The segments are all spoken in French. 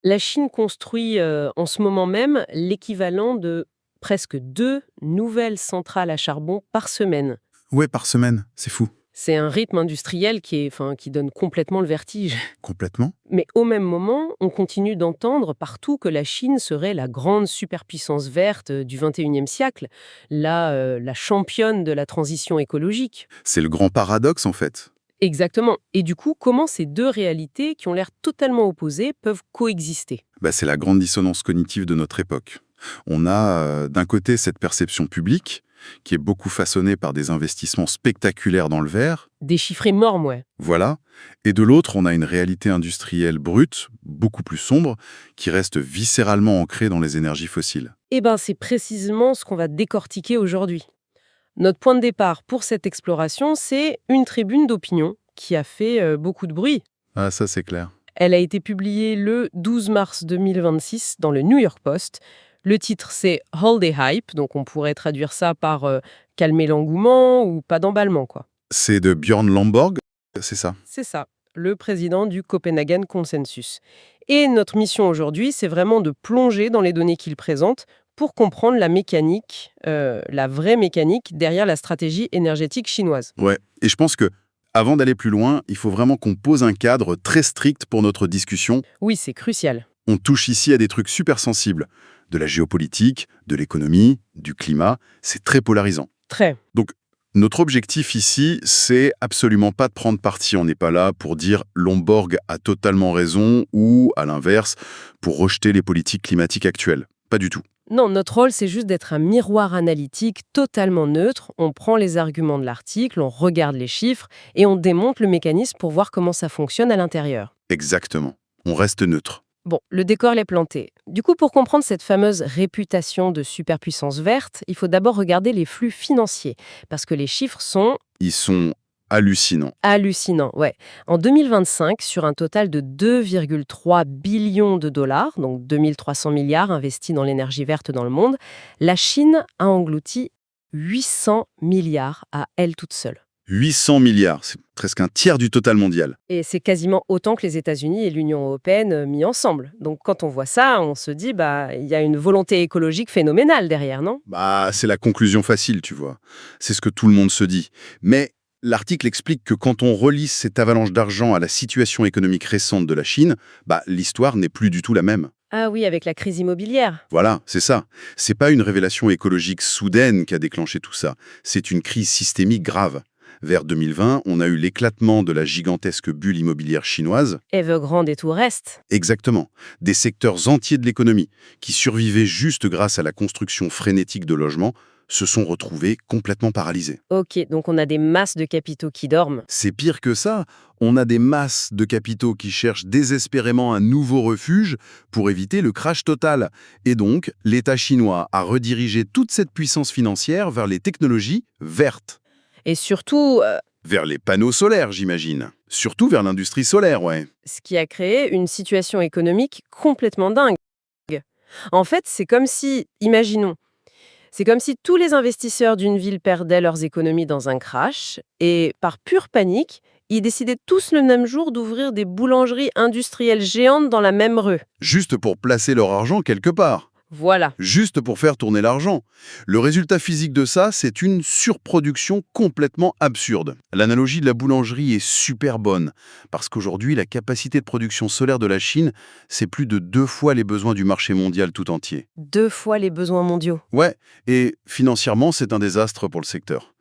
La Chine construit en ce moment même l'équivalent de presque 2 nouvelles centrales à charbon par semaine. Ouais, par semaine, c'est fou. C'est un rythme industriel qui donne complètement le vertige. Complètement. Mais au même moment, on continue d'entendre partout que la Chine serait la grande superpuissance verte du 21e siècle, la championne de la transition écologique. C'est le grand paradoxe, en fait. Exactement. Et du coup, comment ces deux réalités, qui ont l'air totalement opposées, peuvent coexister? C'est la grande dissonance cognitive de notre époque. On a d'un côté cette perception publique, qui est beaucoup façonnée par des investissements spectaculaires dans le vert, Des chiffres énormes, ouais. voilà, et de l'autre, on a une réalité industrielle brute, beaucoup plus sombre, qui reste viscéralement ancrée dans les énergies fossiles. Eh ben, c'est précisément ce qu'on va décortiquer aujourd'hui. Notre point de départ pour cette exploration, c'est une tribune d'opinion qui a fait beaucoup de bruit. Ah, ça c'est clair. Elle a été publiée le 12 mars 2026 dans le New York Post. Le titre, c'est Hold the Hype, donc on pourrait traduire ça par calmer l'engouement ou pas d'emballement, quoi. C'est de Björn Lomborg, c'est ça. C'est ça, le président du Copenhagen Consensus. Et notre mission aujourd'hui, c'est vraiment de plonger dans les données qu'il présente pour comprendre la mécanique, la vraie mécanique derrière la stratégie énergétique chinoise. Ouais, et je pense que avant d'aller plus loin, il faut vraiment qu'on pose un cadre très strict pour notre discussion. Oui, c'est crucial. On touche ici à des trucs super sensibles, de la géopolitique, de l'économie, du climat, c'est très polarisant. Très. Donc, notre objectif ici, c'est absolument pas de prendre parti. On n'est pas là pour dire Lomborg a totalement raison ou, à l'inverse, pour rejeter les politiques climatiques actuelles. Pas du tout. Non, notre rôle, c'est juste d'être un miroir analytique totalement neutre. On prend les arguments de l'article, on regarde les chiffres et on démonte le mécanisme pour voir comment ça fonctionne à l'intérieur. Exactement. On reste neutre. Bon, le décor est planté. Du coup, pour comprendre cette fameuse réputation de superpuissance verte, il faut d'abord regarder les flux financiers, parce que les chiffres sont Ils sont hallucinants. hallucinants. Ouais. En 2025, sur un total de 2,3 billions de dollars, donc 2300 milliards investis dans l'énergie verte dans le monde, la Chine a englouti 800 milliards à elle toute seule. 800 milliards, c'est presque un tiers du total mondial. Et c'est quasiment autant que les États-Unis et l'Union européenne mis ensemble. Donc quand on voit ça, on se dit, il y a une volonté écologique phénoménale derrière, non? C'est la conclusion facile, tu vois. C'est ce que tout le monde se dit. Mais l'article explique que quand on relie cette avalanche d'argent à la situation économique récente de la Chine, l'histoire n'est plus du tout la même. Ah oui, avec la crise immobilière. Voilà, c'est ça. C'est pas une révélation écologique soudaine qui a déclenché tout ça. C'est une crise systémique grave. Vers 2020, on a eu l'éclatement de la gigantesque bulle immobilière chinoise. Evergrande et tout reste. Exactement. Des secteurs entiers de l'économie, qui survivaient juste grâce à la construction frénétique de logements, se sont retrouvés complètement paralysés. Ok, donc on a des masses de capitaux qui dorment. C'est pire que ça. On a des masses de capitaux qui cherchent désespérément un nouveau refuge pour éviter le crash total. Et donc, l'État chinois a redirigé toute cette puissance financière vers les technologies vertes. Et surtout, Vers les panneaux solaires, j'imagine. Surtout vers l'industrie solaire, ouais. ce qui a créé une situation économique complètement dingue. En fait, imaginons, c'est comme si tous les investisseurs d'une ville perdaient leurs économies dans un crash et, par pure panique, ils décidaient tous le même jour d'ouvrir des boulangeries industrielles géantes dans la même rue. Juste pour placer leur argent quelque part. Voilà. Juste pour faire tourner l'argent. Le résultat physique de ça, c'est une surproduction complètement absurde. L'analogie de la boulangerie est super bonne, parce qu'aujourd'hui, la capacité de production solaire de la Chine, c'est plus de 2 fois les besoins du marché mondial tout entier. 2 fois les besoins mondiaux. Ouais, et financièrement, c'est un désastre pour le secteur.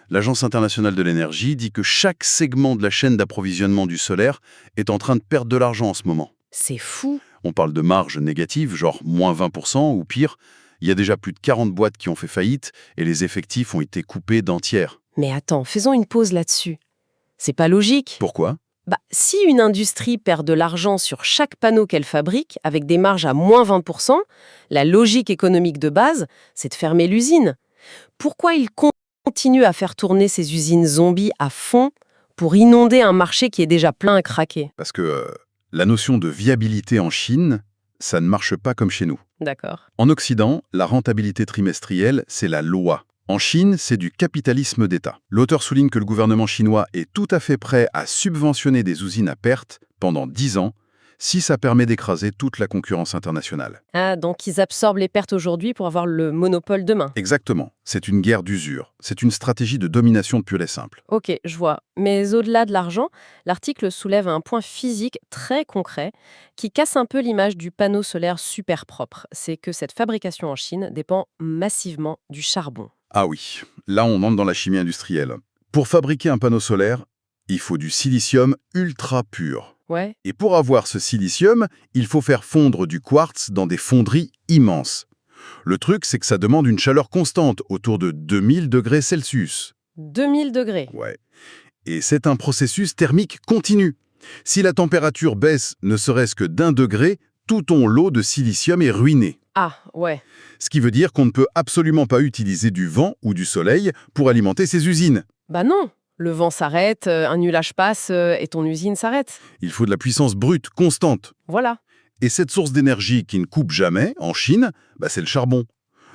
L'Agence internationale de l'énergie dit que chaque segment de la chaîne d'approvisionnement du solaire est en train de perdre de l'argent en ce moment. C'est fou. On parle de marge négative, genre moins 20% ou pire. Il y a déjà plus de 40 boîtes qui ont fait faillite et les effectifs ont été coupés d'entière. Mais attends, faisons une pause là-dessus. C'est pas logique. Pourquoi? Si une industrie perd de l'argent sur chaque panneau qu'elle fabrique, avec des marges à moins 20%, la logique économique de base, c'est de fermer l'usine. Pourquoi ils continuent à faire tourner ces usines zombies à fond pour inonder un marché qui est déjà plein à craquer? Parce que la notion de viabilité en Chine, ça ne marche pas comme chez nous. D'accord. En Occident, la rentabilité trimestrielle, c'est la loi. En Chine, c'est du capitalisme d'État. L'auteur souligne que le gouvernement chinois est tout à fait prêt à subventionner des usines à perte pendant 10 ans si ça permet d'écraser toute la concurrence internationale. Ah, donc ils absorbent les pertes aujourd'hui pour avoir le monopole demain. Exactement. C'est une guerre d'usure. C'est une stratégie de domination pure et simple. Ok, je vois. Mais au-delà de l'argent, l'article soulève un point physique très concret qui casse un peu l'image du panneau solaire super propre. C'est que cette fabrication en Chine dépend massivement du charbon. Ah oui, là on entre dans la chimie industrielle. Pour fabriquer un panneau solaire, il faut du silicium ultra pur. Ouais, Et pour avoir ce silicium, il faut faire fondre du quartz dans des fonderies immenses. Le truc, c'est que ça demande une chaleur constante, autour de 2000 degrés Celsius. 2000 degrés. Ouais. Et c'est un processus thermique continu. Si la température baisse ne serait-ce que d'1 degré, tout ton lot de silicium est ruiné. Ah, ouais. Ce qui veut dire qu'on ne peut absolument pas utiliser du vent ou du soleil pour alimenter ces usines. Bah non, le vent s'arrête, un nuage passe et ton usine s'arrête. Il faut de la puissance brute, constante. Voilà. Et cette source d'énergie qui ne coupe jamais, en Chine, c'est le charbon.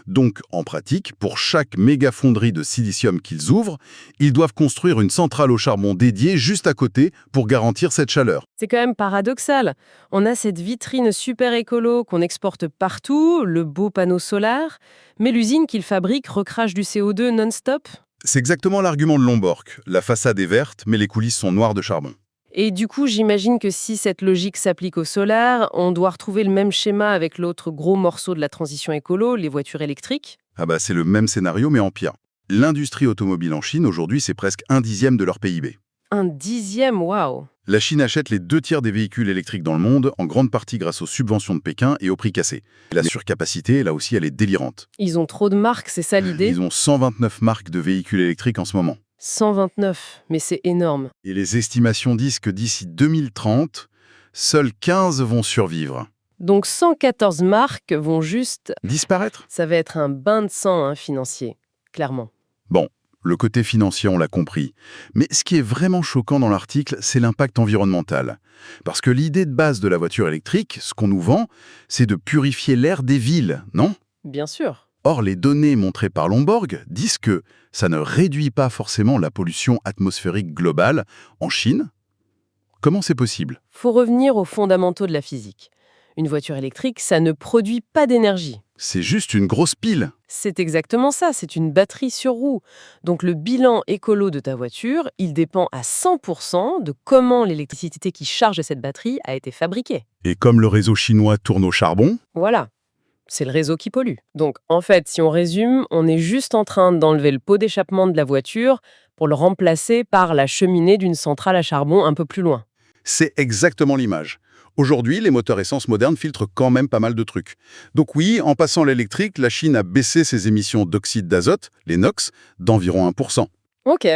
Donc, en pratique, pour chaque méga fonderie de silicium qu'ils ouvrent, ils doivent construire une centrale au charbon dédiée juste à côté pour garantir cette chaleur. C'est quand même paradoxal. On a cette vitrine super écolo qu'on exporte partout, le beau panneau solaire, mais l'usine qu'ils fabriquent recrache du CO2 non-stop. C'est exactement l'argument de Lomborg. La façade est verte, mais les coulisses sont noires de charbon. Et du coup, j'imagine que si cette logique s'applique au solaire, on doit retrouver le même schéma avec l'autre gros morceau de la transition écolo, les voitures électriques. C'est le même scénario, mais en pire. L'industrie automobile en Chine, aujourd'hui, c'est presque 1/10 de leur PIB. 1/10, waouh. La Chine achète les 2 tiers des véhicules électriques dans le monde, en grande partie grâce aux subventions de Pékin et au prix cassé. La surcapacité, là aussi, elle est délirante. Ils ont trop de marques, c'est ça l'idée? Ils ont 129 marques de véhicules électriques en ce moment. 129, mais c'est énorme. Et les estimations disent que d'ici 2030, seules 15 vont survivre. Donc 114 marques vont juste... Disparaître? Ça va être un bain de sang financier, clairement. Bon, le côté financier, on l'a compris. Mais ce qui est vraiment choquant dans l'article, c'est l'impact environnemental. Parce que l'idée de base de la voiture électrique, ce qu'on nous vend, c'est de purifier l'air des villes, non? Bien sûr. Or, les données montrées par Lomborg disent que ça ne réduit pas forcément la pollution atmosphérique globale en Chine. Comment c'est possible? Faut revenir aux fondamentaux de la physique. Une voiture électrique, ça ne produit pas d'énergie. C'est juste une grosse pile. C'est exactement ça, c'est une batterie sur roue. Donc le bilan écolo de ta voiture, il dépend à 100% de comment l'électricité qui charge cette batterie a été fabriquée. Et comme le réseau chinois tourne au charbon, Voilà, c'est le réseau qui pollue. Donc en fait, si on résume, on est juste en train d'enlever le pot d'échappement de la voiture pour le remplacer par la cheminée d'une centrale à charbon un peu plus loin. c'est exactement l'image. Aujourd'hui, les moteurs essence modernes filtrent quand même pas mal de trucs. Donc oui, en passant à l'électrique, la Chine a baissé ses émissions d'oxyde d'azote, les NOx, d'environ 1%. Ok,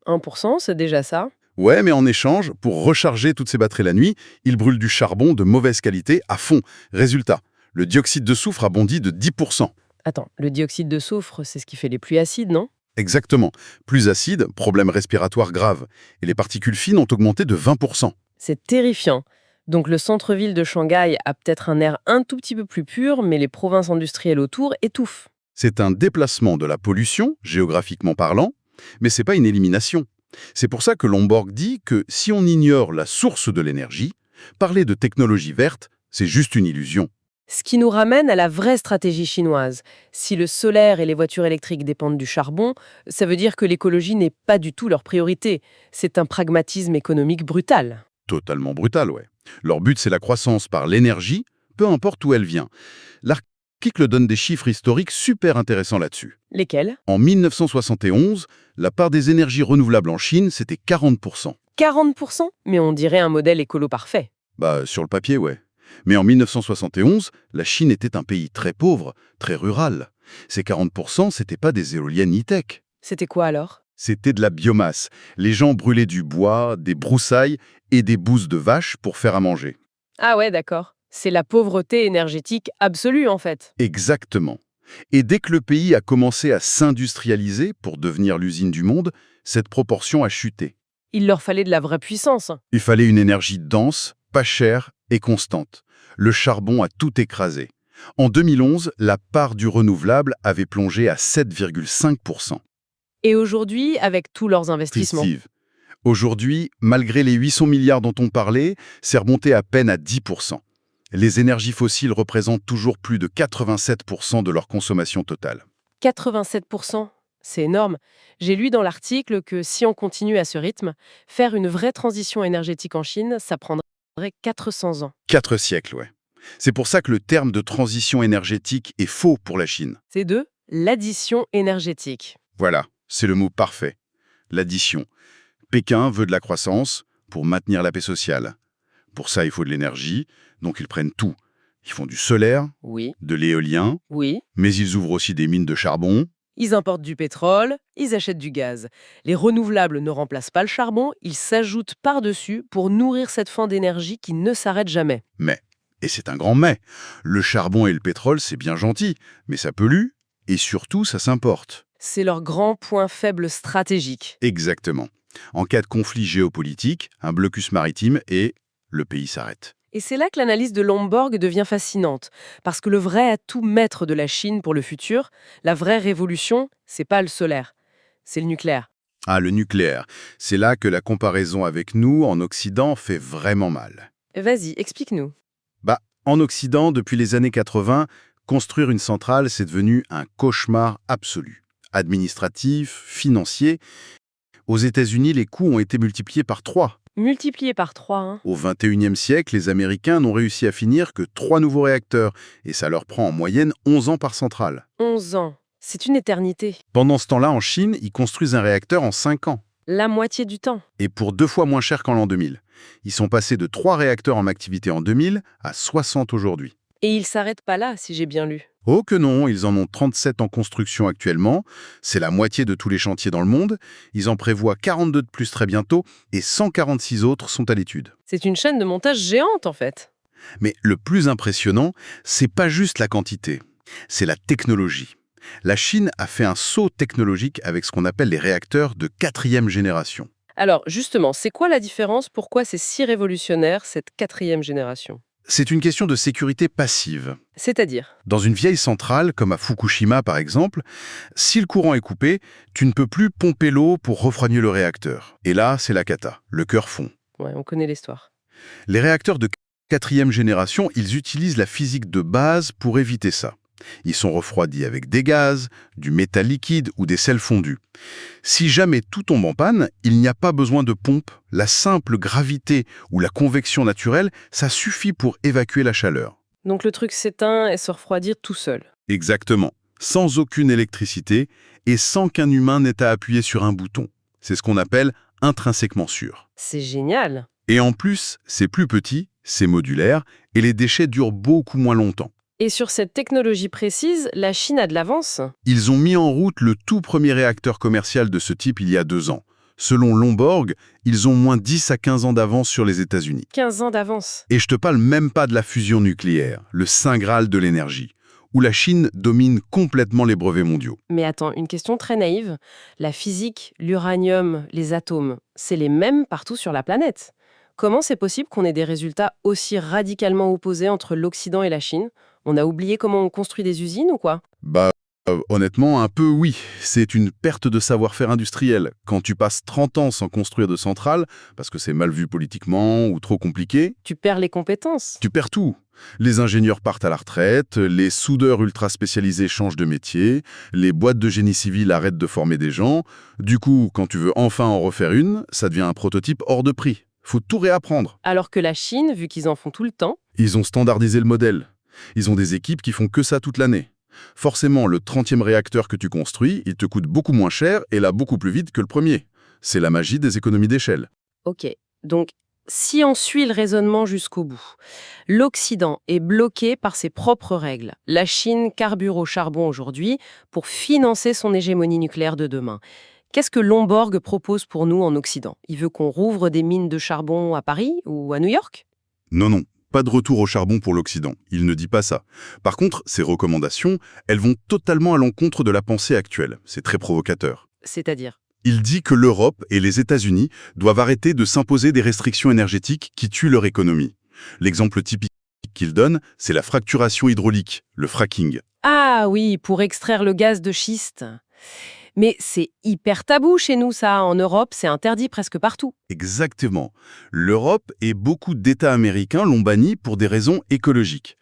1%, c'est déjà ça. Ouais, mais en échange, pour recharger toutes ces batteries la nuit, ils brûlent du charbon de mauvaise qualité à fond. Résultat, le dioxyde de soufre a bondi de 10%. Attends, le dioxyde de soufre, c'est ce qui fait les pluies acides, non? Exactement. Plus acide, problème respiratoire grave. Et les particules fines ont augmenté de 20%. C'est terrifiant. Donc le centre-ville de Shanghai a peut-être un air un tout petit peu plus pur, mais les provinces industrielles autour étouffent. C'est un déplacement de la pollution, géographiquement parlant, mais c'est pas une élimination. C'est pour ça que Lomborg dit que si on ignore la source de l'énergie, parler de technologie verte, c'est juste une illusion. Ce qui nous ramène à la vraie stratégie chinoise. Si le solaire et les voitures électriques dépendent du charbon, ça veut dire que l'écologie n'est pas du tout leur priorité. C'est un pragmatisme économique brutal. Totalement brutal, ouais. Leur but, c'est la croissance par l'énergie, peu importe où elle vient. L'article donne des chiffres historiques super intéressants là-dessus. Lesquels? En 1971, la part des énergies renouvelables en Chine, c'était 40%. 40%? Mais on dirait un modèle écolo parfait. Sur le papier, ouais. Mais en 1971, la Chine était un pays très pauvre, très rural. Ces 40%, c'était pas des éoliennes e-tech. C'était quoi alors? C'était de la biomasse. Les gens brûlaient du bois, des broussailles et des bousses de vaches pour faire à manger. Ah ouais, d'accord. C'est la pauvreté énergétique absolue en fait. Exactement. Et dès que le pays a commencé à s'industrialiser pour devenir l'usine du monde, cette proportion a chuté. Il leur fallait de la vraie puissance. Il fallait une énergie dense, pas chère et constante. Le charbon a tout écrasé. En 2011, la part du renouvelable avait plongé à 7,5%. Et aujourd'hui, avec tous leurs investissements, Steve. Aujourd'hui, malgré les 800 milliards dont on parlait, c'est remonté à peine à 10%. Les énergies fossiles représentent toujours plus de 87% de leur consommation totale. 87%, c'est énorme. J'ai lu dans l'article que si on continue à ce rythme, faire une vraie transition énergétique en Chine, ça prendrait 400 ans. 4 siècles, ouais. C'est pour ça que le terme de transition énergétique est faux pour la Chine. C'est de l'addition énergétique. Voilà, c'est le mot parfait. L'addition. Pékin veut de la croissance pour maintenir la paix sociale. Pour ça, il faut de l'énergie, donc ils prennent tout. Ils font du solaire, Oui, de l'éolien, oui. mais ils ouvrent aussi des mines de charbon. Ils importent du pétrole, ils achètent du gaz. Les renouvelables ne remplacent pas le charbon, ils s'ajoutent par-dessus pour nourrir cette faim d'énergie qui ne s'arrête jamais. Mais, et c'est un grand mais, le charbon et le pétrole, c'est bien gentil, mais ça pollue, et surtout, ça s'importe. C'est leur grand point faible stratégique. Exactement. En cas de conflit géopolitique, un blocus maritime et le pays s'arrête. Et c'est là que l'analyse de Lomborg devient fascinante, parce que le vrai atout maître de la Chine pour le futur, la vraie révolution, c'est pas le solaire, c'est le nucléaire. Ah, le nucléaire. C'est là que la comparaison avec nous, en Occident, fait vraiment mal. Vas-y, explique-nous. En Occident, depuis les années 80, construire une centrale, c'est devenu un cauchemar absolu. Administratif, financier. Aux États-Unis, les coûts ont été multipliés par 3. Multiplié par 3, hein. Au XXIe siècle, les Américains n'ont réussi à finir que 3 nouveaux réacteurs, et ça leur prend en moyenne 11 ans par centrale. 11 ans. C'est une éternité. Pendant ce temps-là, en Chine, ils construisent un réacteur en 5 ans. La moitié du temps. Et pour 2 fois moins cher qu'en l'an 2000. Ils sont passés de 3 réacteurs en activité en 2000 à 60 aujourd'hui. Et ils s'arrêtent pas là, si j'ai bien lu. Oh que non, ils en ont 37 en construction actuellement, c'est la moitié de tous les chantiers dans le monde, ils en prévoient 42 de plus très bientôt, et 146 autres sont à l'étude. C'est une chaîne de montage géante, en fait. Mais le plus impressionnant, c'est pas juste la quantité, c'est la technologie. La Chine a fait un saut technologique avec ce qu'on appelle les réacteurs de 4e génération. Alors, justement, c'est quoi la différence? Pourquoi c'est si révolutionnaire, cette 4e génération? C'est une question de sécurité passive. C'est-à-dire? Dans une vieille centrale, comme à Fukushima par exemple, si le courant est coupé, tu ne peux plus pomper l'eau pour refroidir le réacteur. Et là, c'est la cata, le cœur fond. Ouais, on connaît l'histoire. Les réacteurs de 4e génération, ils utilisent la physique de base pour éviter ça. Ils sont refroidis avec des gaz, du métal liquide ou des sels fondus. Si jamais tout tombe en panne, il n'y a pas besoin de pompe. La simple gravité ou la convection naturelle, ça suffit pour évacuer la chaleur. Donc le truc s'éteint et se refroidir tout seul. Exactement. Sans aucune électricité et sans qu'un humain n'ait à appuyer sur un bouton. C'est ce qu'on appelle intrinsèquement sûr. C'est génial. Et en plus, c'est plus petit, c'est modulaire et les déchets durent beaucoup moins longtemps. Et sur cette technologie précise, la Chine a de l'avance. Ils ont mis en route le tout premier réacteur commercial de ce type il y a 2 ans. Selon Lomborg, ils ont moins 10 à 15 ans d'avance sur les États-Unis. 15 ans d'avance. Et je te parle même pas de la fusion nucléaire, le saint graal de l'énergie, où la Chine domine complètement les brevets mondiaux. Mais attends, une question très naïve. La physique, l'uranium, les atomes, c'est les mêmes partout sur la planète. Comment c'est possible qu'on ait des résultats aussi radicalement opposés entre l'Occident et la Chine? On a oublié comment on construit des usines ou quoi? Honnêtement, un peu oui. C'est une perte de savoir-faire industriel. Quand tu passes 30 ans sans construire de centrale, parce que c'est mal vu politiquement ou trop compliqué, Tu perds les compétences. tu perds tout. Les ingénieurs partent à la retraite, les soudeurs ultra spécialisés changent de métier, les boîtes de génie civil arrêtent de former des gens. Du coup, quand tu veux enfin en refaire une, ça devient un prototype hors de prix. Faut tout réapprendre. Alors que la Chine, vu qu'ils en font tout le temps, Ils ont standardisé le modèle. Ils ont des équipes qui font que ça toute l'année. Forcément, le 30e réacteur que tu construis, il te coûte beaucoup moins cher et là beaucoup plus vite que le premier. C'est la magie des économies d'échelle. ok. Donc, si on suit le raisonnement jusqu'au bout, l'Occident est bloqué par ses propres règles. La Chine carbure au charbon aujourd'hui pour financer son hégémonie nucléaire de demain. Qu'est-ce que Lomborg propose pour nous en Occident? Il veut qu'on rouvre des mines de charbon à Paris ou à New York? Non, pas de retour au charbon pour l'Occident. Il ne dit pas ça. Par contre, ces recommandations, elles vont totalement à l'encontre de la pensée actuelle. C'est très provocateur. C'est-à-dire? Il dit que l'Europe et les États-Unis doivent arrêter de s'imposer des restrictions énergétiques qui tuent leur économie. L'exemple typique qu'il donne, c'est la fracturation hydraulique, le fracking. Ah oui, pour extraire le gaz de schiste. Mais c'est hyper tabou chez nous, ça. En Europe, c'est interdit presque partout. Exactement. L'Europe et beaucoup d'États américains l'ont banni pour des raisons écologiques.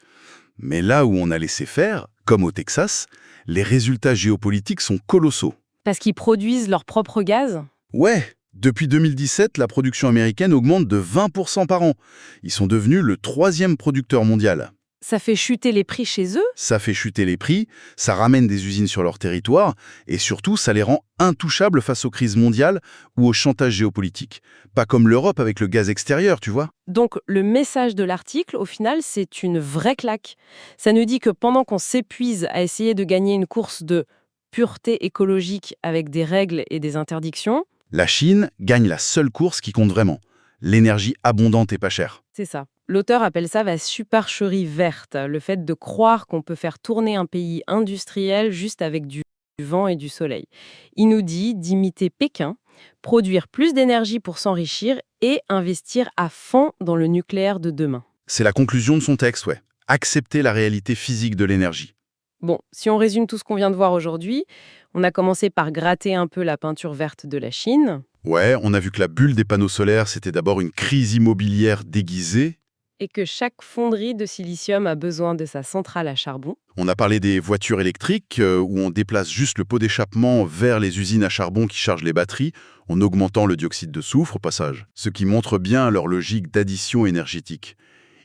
Mais là où on a laissé faire, comme au Texas, les résultats géopolitiques sont colossaux. Parce qu'ils produisent leur propre gaz? Ouais, depuis 2017, la production américaine augmente de 20% par an. Ils sont devenus le 3e producteur mondial. Ça fait chuter les prix chez eux? Ça fait chuter les prix, ça ramène des usines sur leur territoire, et surtout, ça les rend intouchables face aux crises mondiales ou au chantage géopolitique. Pas comme l'Europe avec le gaz extérieur, tu vois. Donc, le message de l'article, au final, c'est une vraie claque. Ça nous dit que pendant qu'on s'épuise à essayer de gagner une course de pureté écologique avec des règles et des interdictions, La Chine gagne la seule course qui compte vraiment. L'énergie abondante et pas chère. c'est ça. L'auteur appelle ça la supercherie verte, le fait de croire qu'on peut faire tourner un pays industriel juste avec du vent et du soleil. Il nous dit d'imiter Pékin, produire plus d'énergie pour s'enrichir et investir à fond dans le nucléaire de demain. C'est la conclusion de son texte, ouais. Accepter la réalité physique de l'énergie. Bon, si on résume tout ce qu'on vient de voir aujourd'hui, on a commencé par gratter un peu la peinture verte de la Chine, Ouais, on a vu que la bulle des panneaux solaires, c'était d'abord une crise immobilière déguisée. et que chaque fonderie de silicium a besoin de sa centrale à charbon. On a parlé des voitures électriques, où on déplace juste le pot d'échappement vers les usines à charbon qui chargent les batteries, en augmentant le dioxyde de soufre au passage. Ce qui montre bien leur logique d'addition énergétique.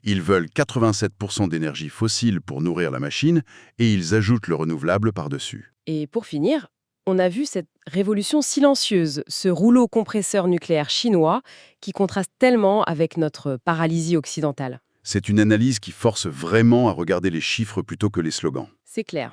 Ils veulent 87% d'énergie fossile pour nourrir la machine, et ils ajoutent le renouvelable par-dessus. Et pour finir, on a vu cette révolution silencieuse, ce rouleau compresseur nucléaire chinois qui contraste tellement avec notre paralysie occidentale. C'est une analyse qui force vraiment à regarder les chiffres plutôt que les slogans. C'est clair.